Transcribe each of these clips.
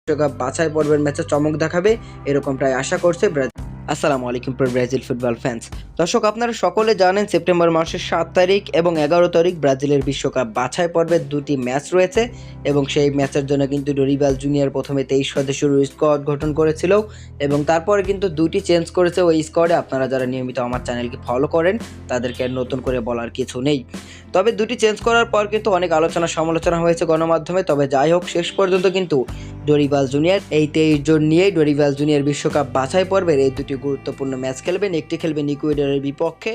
বিশ্বকাপ বাছাই পর্বের ম্যাচে চমক দেখাবে এরকমটাই আশা করছে ব্রাজিল। আসসালামু আলাইকুম ব্রাজিল ফুটবল ফ্যান্স। দর্শক, আপনারা সকলে জানেন সেপ্টেম্বর মাসের 7 তারিখ এবং 11 তারিখ ব্রাজিলের বিশ্বকাপ বাছাই পর্বের দুটি ম্যাচ রয়েছে এবং সেই ম্যাচের জন্য কিন্তু ডরিবাল জুনিয়র প্রথমে 23 সদস্যের স্কোয়াড গঠন করেছিল এবং তারপরে কিন্তু দুটি চেঞ্জ করেছে ওই স্কোয়াডে। আপনারা যারা নিয়মিত আমার চ্যানেলকে ফলো করেন তাদেরকে আর নতুন করে বলার কিছু নেই। তবে দুটি চেঞ্জ করার পর কিন্তু অনেক আলোচনা সমালোচনা হয়েছে গণমাধ্যমে। তবে যাই হোক, শেষ পর্যন্ত কিন্তু ডরিবাল জুনিয়র এই 23 জন নিয়েই ডরিবাল জুনিয়র বিশ্বকাপ বাছাই পর্বের এই দুটি গুরুত্বপূর্ণ ম্যাচ খেলবেন। একটি খেলবেন ইকুয়েডরের বিপক্ষে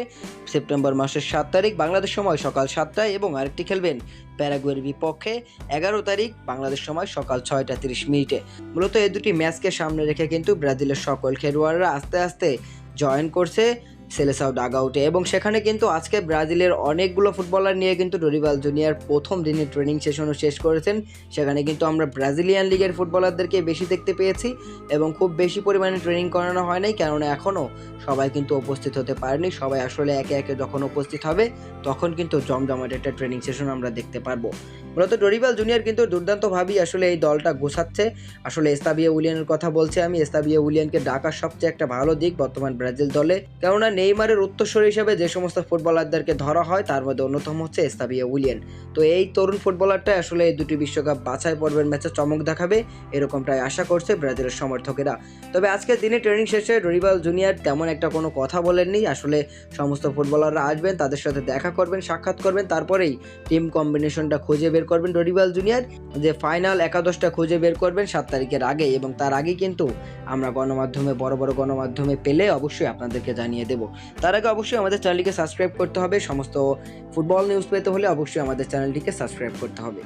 সেপ্টেম্বর মাসের 7 তারিখ বাংলাদেশ সময় সকাল 7টায় এবং আরেকটি খেলবেন প্যারাগুয়ের বিপক্ষে 11 তারিখ বাংলাদেশ সময় সকাল 6টা 30 মিনিটে। মূলত এই দুটি ম্যাচকে সামনে রেখে কিন্তু ব্রাজিলের সকল খেলোয়াড়রা আস্তে আস্তে জয়েন করছে সেলেসাও ডাগআউটে এবং সেখানে কিন্তু আজকে ব্রাজিলের অনেকগুলো ফুটবলার নিয়ে কিন্তু ডরিবাল জুনিয়র প্রথম দিনে ট্রেনিং সেশনও শেষ করেছেন। সেখানে কিন্তু আমরা ব্রাজিলিয়ান লিগের ফুটবলারদেরকে বেশি দেখতে পেয়েছি এবং খুব বেশি পরিমাণে ট্রেনিং করানো হয় নাই, কেননা এখনও সবাই কিন্তু উপস্থিত হতে পারেনি। সবাই আসলে একে একে যখন উপস্থিত হবে তখন কিন্তু জমজমাট একটা ট্রেনিং সেশন আমরা দেখতে পারবো। মূলত ডরিবাল জুনিয়র কিন্তু দুর্দান্তভাবেই আসলে এই দলটা গোছাচ্ছে। আসলে এস্তাবিও উইলিয়ানের কথা বলছি আমি। এস্তাবিও উইলিয়ানকে ডাকার সবচেয়ে একটা ভালো দিক বর্তমান ব্রাজিল দলে, কেননা নেইমারের উত্তরসূরি হিসেবে যে সমস্ত ফুটবলারদেরকে ধরা হয় তার মধ্যে অন্যতম হচ্ছে এস্তাবিও উইলিয়ান। তো এই তরুণ ফুটবলারটাই আসলে এই দুটি বিশ্বকাপ বাছাই পর্বের ম্যাচে চমক দেখাবে এরকমটাই আশা করছে ব্রাজিলের সমর্থকেরা। তবে আজকের দিনে ট্রেনিং শেষে ডরিবাল জুনিয়র তেমন একটা কোনো কথা বলেননি। আসলে সমস্ত ফুটবলাররা আসবেন, তাদের সাথে দেখা করবেন, সাক্ষাৎ করবেন, তারপরেই টিম কম্বিনেশনটা খুঁজে বের করবেন ডরিবাল জুনিয়র, যে ফাইনাল একাদশটা খুঁজে বের করবেন 7 তারিখের আগে। এবং তার আগে কিন্তু আমরা গণমাধ্যমে বড় বড় গণমাধ্যমে পেলে অবশ্যই আপনাদেরকে জানিয়ে দেব। তার আগে অবশ্যই আমাদের চ্যানেলটিকে সাবস্ক্রাইব করতে হবে। সমস্ত ফুটবল নিউজ পেতে হলে অবশ্যই আমাদের চ্যানেলটিকে সাবস্ক্রাইব করতে হবে।